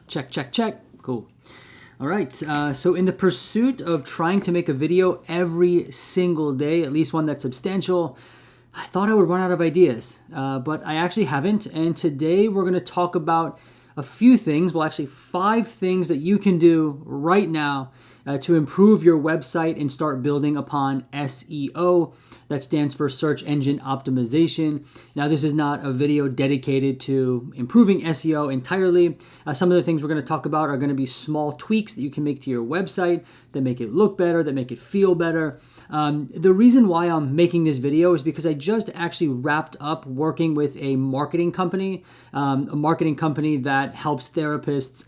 Check, check, check. Cool. All right. So in the pursuit of trying to make a video every single day, at least one that's substantial, I thought I would run out of ideas, but I actually haven't. And today we're going to talk about a few things, well, actually 5 things that you can do right now to improve your website and start building upon SEO. That stands for search engine optimization. Now, this is not a video dedicated to improving SEO entirely. Some of the things we're going to talk about are going to be small tweaks that you can make to your website that make it look better, that make it feel better. The reason why I'm making this video is because I just actually wrapped up working with a marketing company that helps therapists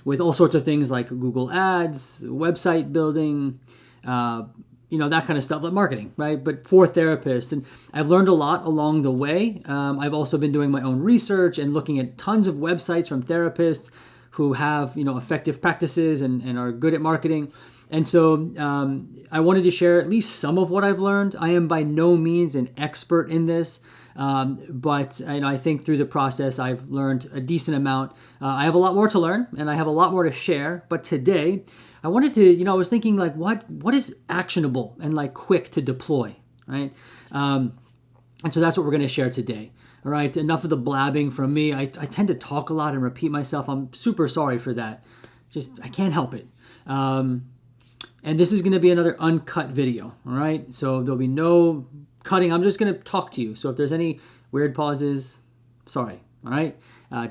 with all sorts of things like Google Ads, website building, that kind of stuff, like marketing, right? But for therapists. And I've learned a lot along the way. I've also been doing my own research and looking at tons of websites from therapists who have, effective practices and are good at marketing. And so I wanted to share at least some of what I've learned. I am by no means an expert in this, but I think through the process I've learned a decent amount. I have a lot more to learn and I have a lot more to share. But today I wanted to, I was thinking like what is actionable and like quick to deploy, right? And so that's what we're going to share today. All right, enough of the blabbing from me. I tend to talk a lot and repeat myself. I'm super sorry for that. I can't help it. And this is going to be another uncut video, all right? So there'll be no cutting. I'm just going to talk to you. So if there's any weird pauses, sorry, all right?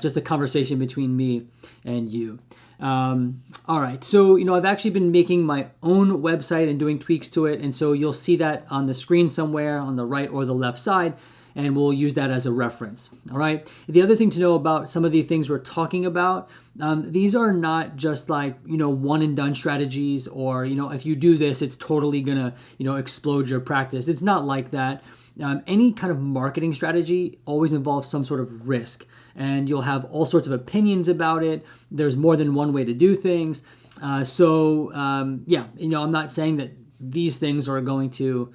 Just a conversation between me and you. All right, so, I've actually been making my own website and doing tweaks to it. And so you'll see that on the screen somewhere on the right or the left side. And we'll use that as a reference, all right? The other thing to know about some of the things we're talking about, these are not just like, one and done strategies or, if you do this, it's totally gonna, explode your practice. It's not like that. Any kind of marketing strategy always involves some sort of risk and you'll have all sorts of opinions about it. There's more than one way to do things. I'm not saying that these things are going to,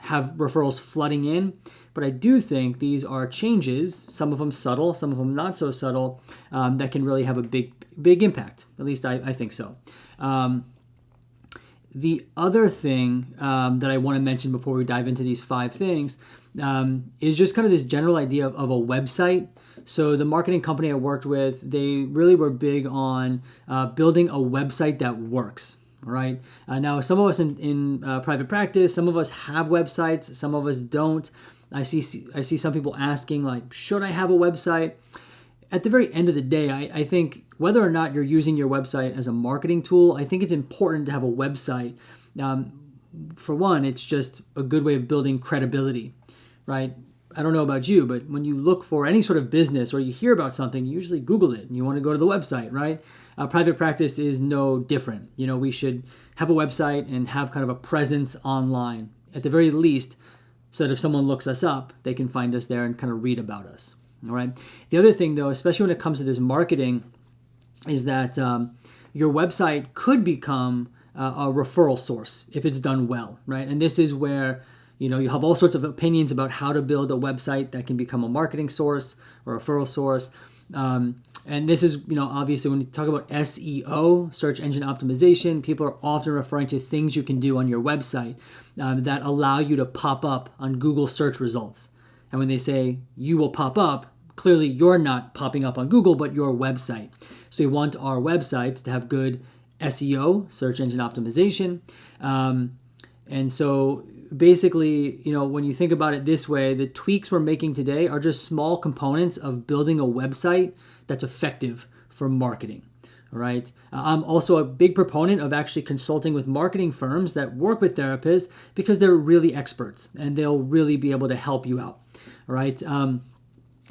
have referrals flooding in. But I do think these are changes, some of them subtle, some of them not so subtle, that can really have a big impact. At least I think so. The other thing that I want to mention before we dive into these 5 things is just kind of this general idea of a website. So the marketing company I worked with, they really were big on building a website that works. All right. Now, some of us in private practice, some of us have websites, some of us don't. I see some people asking like, should I have a website? At the very end of the day, I think whether or not you're using your website as a marketing tool, I think it's important to have a website. For one, it's just a good way of building credibility, right? I don't know about you, but when you look for any sort of business or you hear about something, you usually Google it and you want to go to the website, right? Private practice is no different. We should have a website and have kind of a presence online, at the very least, so that if someone looks us up, they can find us there and kind of read about us. All right. The other thing, though, especially when it comes to this marketing, is that your website could become a referral source if it's done well, right? And this is where you have all sorts of opinions about how to build a website that can become a marketing source or a referral source. And this is, obviously when you talk about SEO, search engine optimization, people are often referring to things you can do on your website that allow you to pop up on Google search results. And when they say you will pop up, clearly you're not popping up on Google, but your website. So we want our websites to have good SEO, search engine optimization. And so basically, when you think about it this way, the tweaks we're making today are just small components of building a website that's effective for marketing. All right. I'm also a big proponent of actually consulting with marketing firms that work with therapists because they're really experts and they'll really be able to help you out. All right.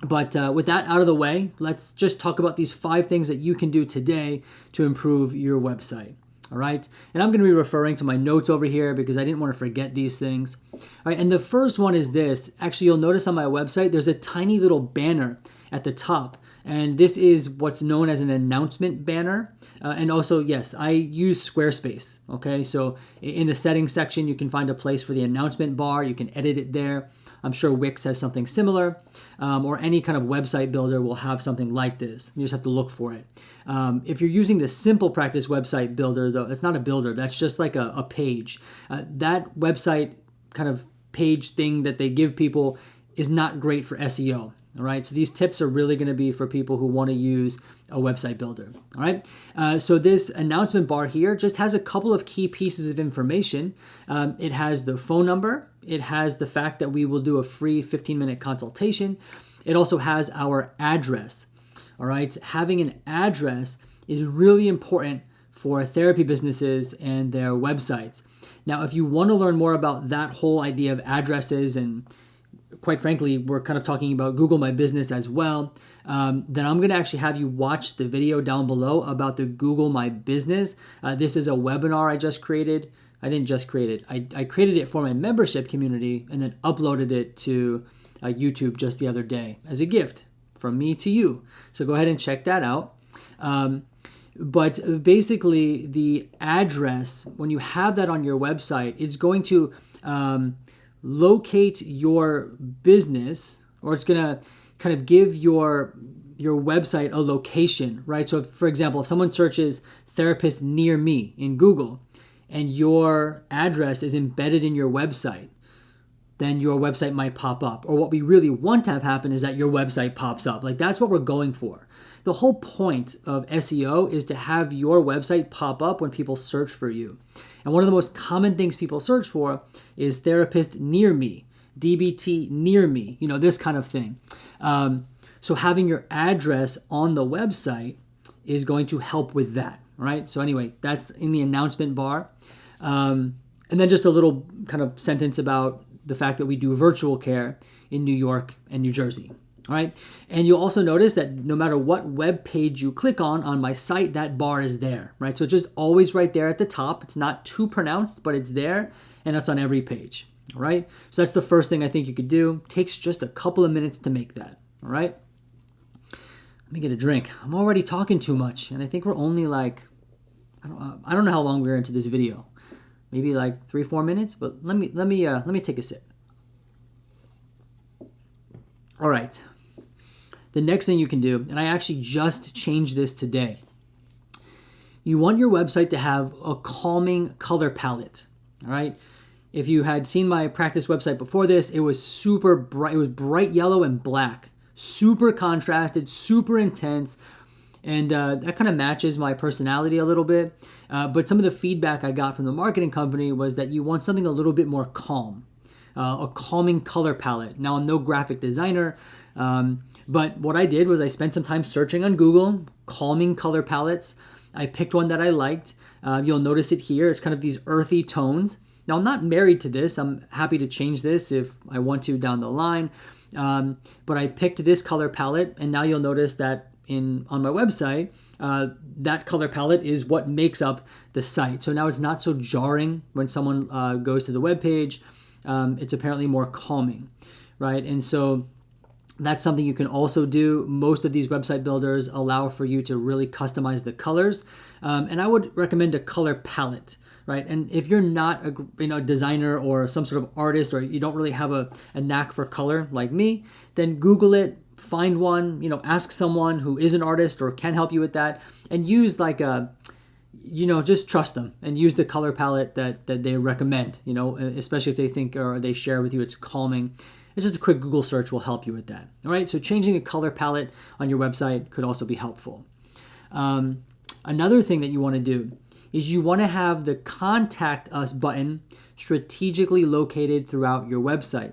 But with that out of the way, let's just talk about these 5 things that you can do today to improve your website. All right. And I'm going to be referring to my notes over here because I didn't want to forget these things. All right. And the first one is this. Actually, you'll notice on my website, there's a tiny little banner at the top. And this is what's known as an announcement banner. And also, yes, I use Squarespace. Okay. So in the settings section, you can find a place for the announcement bar. You can edit it there. I'm sure Wix has something similar, or any kind of website builder will have something like this. You just have to look for it. If you're using the Simple Practice website builder, though, it's not a builder. That's just like a page. That website kind of page thing that they give people is not great for SEO. All right, so these tips are really going to be for people who want to use a website builder. All right, so this announcement bar here just has a couple of key pieces of information. It has the phone number. It has the fact that we will do a free 15-minute consultation. It also has our address. All right, having an address is really important for therapy businesses and their websites. Now, if you want to learn more about that whole idea of addresses, and quite frankly, we're kind of talking about Google My Business as well, then I'm going to actually have you watch the video down below about the Google My Business. This is a webinar I just created. I didn't just create it. I created it for my membership community and then uploaded it to YouTube just the other day as a gift from me to you. So go ahead and check that out. But basically, the address, when you have that on your website, it's going to locate your business, or it's going to kind of give your website a location, right? So, for example, if someone searches therapist near me in Google and your address is embedded in your website, then your website might pop up. Or what we really want to have happen is that your website pops up. Like, that's what we're going for. The whole point of SEO is to have your website pop up when people search for you. And one of the most common things people search for is therapist near me, DBT near me, this kind of thing. So having your address on the website is going to help with that, right? So anyway, that's in the announcement bar. And then just a little kind of sentence about the fact that we do virtual care in New York and New Jersey. All right. And you'll also notice that no matter what web page you click on my site, that bar is there, right? So it's just always right there at the top. It's not too pronounced, but it's there, and that's on every page. All right. So that's the first thing I think you could do. Takes just a couple of minutes to make that. All right. Let me get a drink. I'm already talking too much, and I think we're only like, I don't know how long we're into this video. Maybe like 3-4 minutes, but let me take a sip. All right. The next thing you can do, and I actually just changed this today. You want your website to have a calming color palette. All right. If you had seen my practice website before this, it was super bright. It was bright yellow and black, super contrasted, super intense. And that kind of matches my personality a little bit. But some of the feedback I got from the marketing company was that you want something a little bit more calm, a calming color palette. Now, I'm no graphic designer, but what I did was I spent some time searching on Google, calming color palettes. I picked one that I liked. You'll notice it here. It's kind of these earthy tones. Now, I'm not married to this. I'm happy to change this if I want to down the line. But I picked this color palette, and now you'll notice that on my website, that color palette is what makes up the site. So now it's not so jarring when someone goes to the web page. It's apparently more calming, right? And so that's something you can also do. Most of these website builders allow for you to really customize the colors. And I would recommend a color palette, right? And if you're not a designer or some sort of artist, or you don't really have a knack for color like me, then Google it, find one, ask someone who is an artist or can help you with that, and use just trust them and use the color palette that they recommend, especially if they think or they share with you it's calming. It's just a quick Google search will help you with that. All right, so changing the color palette on your website could also be helpful. Another thing that you want to do is you want to have the Contact Us button strategically located throughout your website.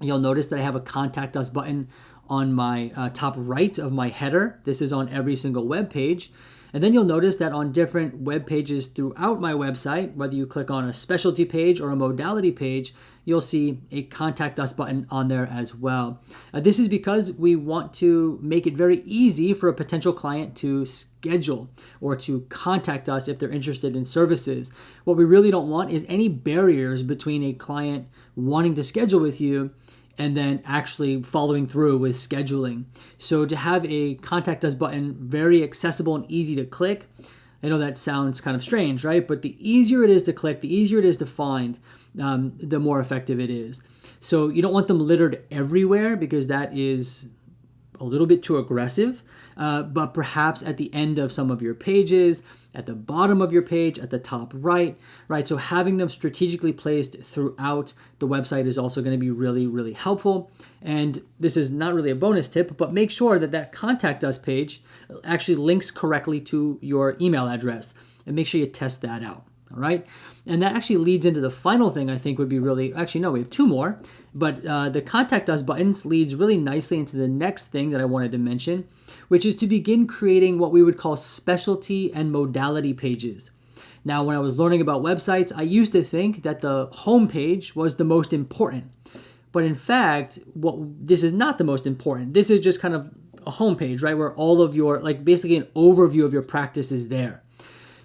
You'll notice that I have a Contact Us button on my top right of my header. This is on every single web page. And then you'll notice that on different web pages throughout my website, whether you click on a specialty page or a modality page, you'll see a Contact Us button on there as well. This is because we want to make it very easy for a potential client to schedule or to contact us if they're interested in services. What we really don't want is any barriers between a client wanting to schedule with you and then actually following through with scheduling. So to have a Contact Us button very accessible and easy to click, I know that sounds kind of strange, right? But the easier it is to click, the easier it is to find, the more effective it is. So you don't want them littered everywhere because that is a little bit too aggressive, but perhaps at the end of some of your pages, at the bottom of your page, at the top right? So having them strategically placed throughout the website is also going to be really, really helpful. And this is not really a bonus tip, but make sure that that contact us page actually links correctly to your email address, and make sure you test that out. All right. And that actually leads into the final thing I think would be really, actually, no, we have two more, but the contact us buttons leads really nicely into the next thing that I wanted to mention, which is to begin creating what we would call specialty and modality pages. Now, when I was learning about websites, I used to think that the home page was the most important. But in fact, this is not the most important. This is just kind of a home page, right? Where all of your, like basically an overview of your practice is there.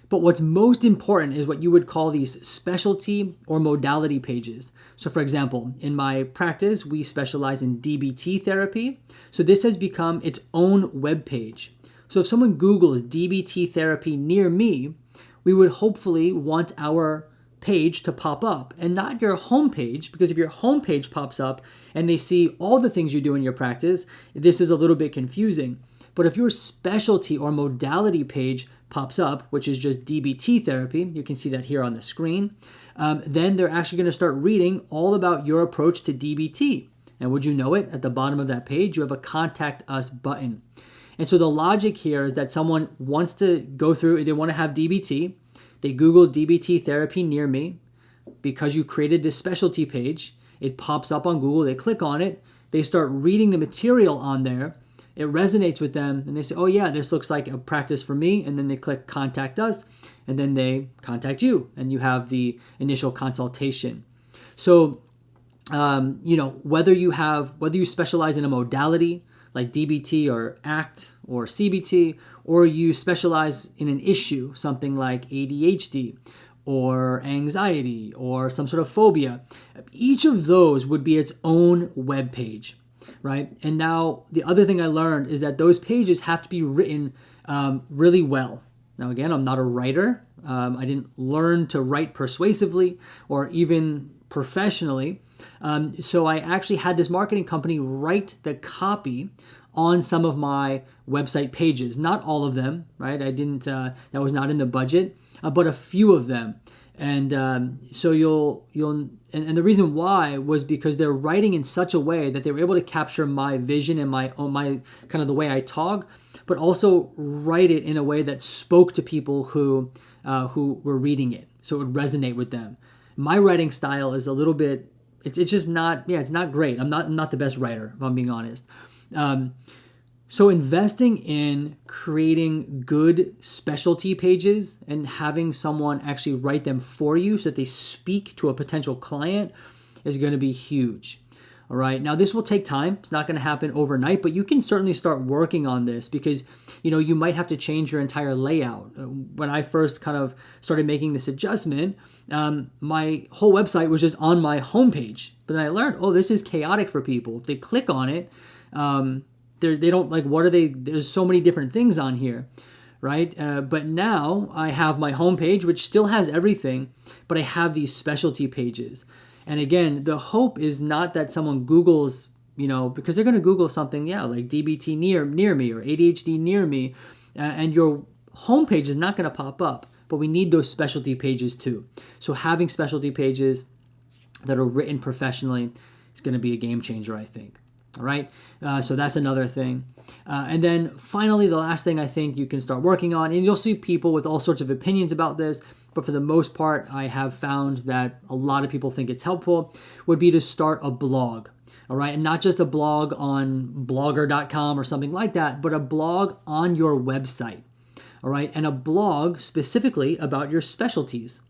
But what's most important is what you would call these specialty or modality pages. So for example, in my practice, we specialize in DBT therapy. So this has become its own web page. So if someone Googles DBT therapy near me, we would hopefully want our page to pop up and not your home page, because if your home page pops up and they see all the things you do in your practice, this is a little bit confusing. But if your specialty or modality page pops up, which is just DBT therapy, you can see that here on the screen, then they're actually going to start reading all about your approach to DBT. And would you know it, at the bottom of that page, you have a Contact Us button. And so the logic here is that someone wants to go through, they want to have DBT, they Google DBT therapy near me. Because you created this specialty page, it pops up on Google, they click on it, they start reading the material on there, it resonates with them, and they say, oh yeah, this looks like a practice for me, and then they click Contact Us, and then they contact you, and you have the initial consultation. So, whether you specialize in a modality, like DBT or ACT or CBT, or you specialize in an issue, something like ADHD, or anxiety, or some sort of phobia, each of those would be its own web page. Right? And now the other thing I learned is that those pages have to be written really well. Now, again, I'm not a writer. I didn't learn to write persuasively or even professionally. So I actually had this marketing company write the copy on some of my website pages. Not all of them, right? I didn't, that was not in the budget, but a few of them. And so and the reason why was because they're writing in such a way that they were able to capture my vision and my kind of the way I talk, but also write it in a way that spoke to people who were reading it, so it would resonate with them. My writing style is a little bit, it's just not, it's not great. I'm not the best writer, if I'm being honest. So investing in creating good specialty pages and having someone actually write them for you so that they speak to a potential client is going to be huge. All right. Now, this will take time. It's not going to happen overnight, but you can certainly start working on this because, you might have to change your entire layout. When I first kind of started making this adjustment, my whole website was just on my homepage. But then I learned, this is chaotic for people. If they click on it, they don't like, what are they? There's so many different things on here, right? But now I have my homepage, which still has everything, but I have these specialty pages. And again, the hope is not that someone Googles, because they're going to Google something, like DBT near me or ADHD near me, and your homepage is not going to pop up. But we need those specialty pages too. So having specialty pages that are written professionally is going to be a game changer, I think. All right. So that's another thing. And then finally, the last thing I think you can start working on, and you'll see people with all sorts of opinions about this, but for the most part, I have found that a lot of people think it's helpful, would be to start a blog. All right. And not just a blog on blogger.com or something like that, but a blog on your website. All right. And a blog specifically about your specialties.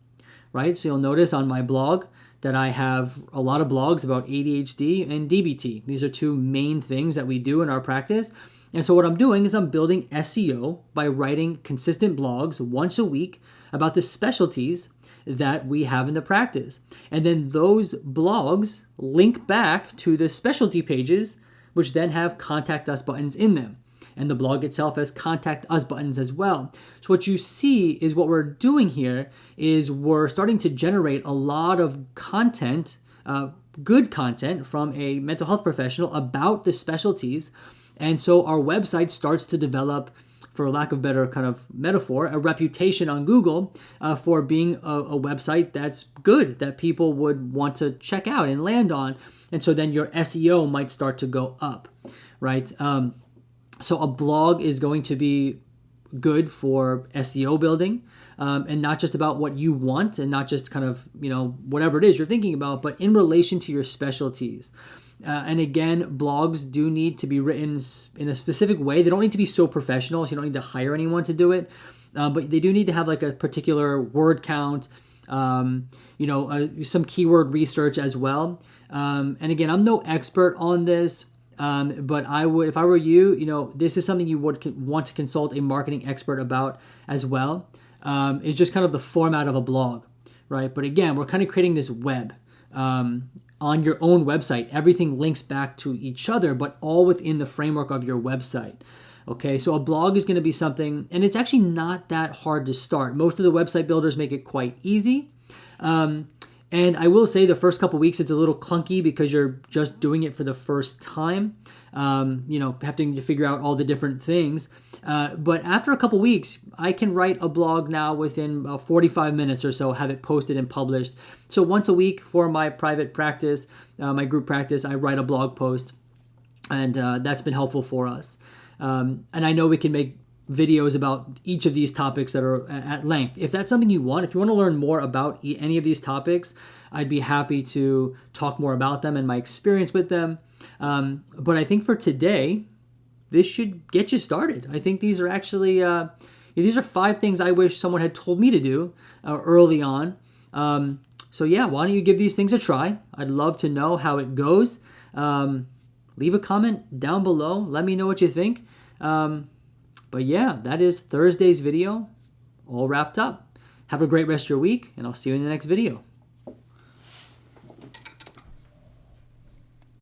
Right. So you'll notice on my blog that I have a lot of blogs about ADHD and DBT. These are two main things that we do in our practice. And so what I'm doing is I'm building SEO by writing consistent blogs once a week about the specialties that we have in the practice. And then those blogs link back to the specialty pages, which then have Contact Us buttons in them. And the blog itself has Contact Us buttons as well. So what you see is what we're doing here is we're starting to generate a lot of content good content from a mental health professional about the specialties. And so our website starts to develop, for lack of better kind of metaphor, a reputation on Google for being a website that's good, that people would want to check out and land on. And so then your SEO might start to go up, right? So a blog is going to be good for SEO building, and not just about what you want and not just kind of, whatever it is you're thinking about, but in relation to your specialties. And again, blogs do need to be written in a specific way. They don't need to be so professional, so you don't need to hire anyone to do it. But they do need to have like a particular word count, some keyword research as well. And again, I'm no expert on this, but I would, if I were you, this is something you would want to consult a marketing expert about as well. It's just kind of the format of a blog, right? But again, we're kind of creating this web. On your own website, everything links back to each other, but all within the framework of your website. Okay, so a blog is going to be something, and it's actually not that hard to start. Most of the website builders make it quite easy. And I will say the first couple weeks, it's a little clunky because you're just doing it for the first time, having to figure out all the different things. But after a couple weeks, I can write a blog now within about 45 minutes or so, have it posted and published. So once a week for my private practice, my group practice, I write a blog post, and that's been helpful for us. And I know we can make videos about each of these topics that are at length. If that's something you want, if you want to learn more about any of these topics, I'd be happy to talk more about them and my experience with them. But I think for today, this should get you started. I think these are actually, these are 5 things I wish someone had told me to do early on. So yeah, why don't you give these things a try? I'd love to know how it goes. Leave a comment down below. Let me know what you think. But yeah, that is Thursday's video all wrapped up. Have a great rest of your week, and I'll see you in the next video.